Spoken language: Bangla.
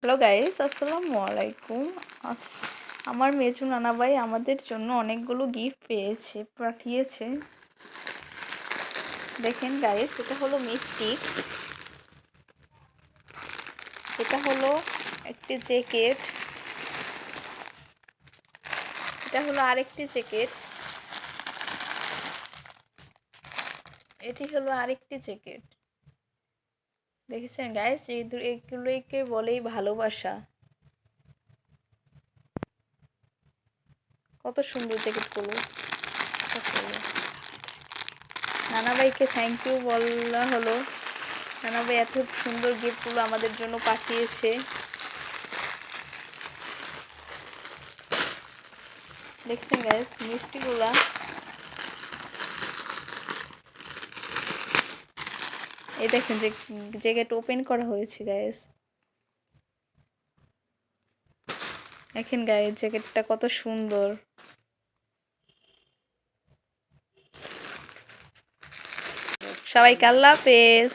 হ্যালো গাইস, আসসালামু আলাইকুম। আজ আমার মেজু নানা ভাই আমাদের জন্য অনেকগুলো গিফট পাঠিয়েছে। দেখেন গাইস, এটা হলো মিষ্টি, এটা হলো একটি জ্যাকেট, এটা হলো আরেকটি জ্যাকেট, এটি হলো আরেকটি জ্যাকেট। দেখেছেন গাইস, এগুলোকে বলেই ভালোবাসা। কত সুন্দর জ্যাকেটগুলো। নানা ভাইকে থ্যাংক ইউ বলা হলো। নানা ভাই এত সুন্দর গিফটগুলো আমাদের জন্য পাঠিয়েছে। দেখছেন গাইস মিষ্টিগুলা, এই দেখেন যে জ্যাকেট ওপেন করা হয়েছে গাইস। দেখেন গাইস জ্যাকেটটা কত সুন্দর। সবাইকে আল্লাহ হাফেজ।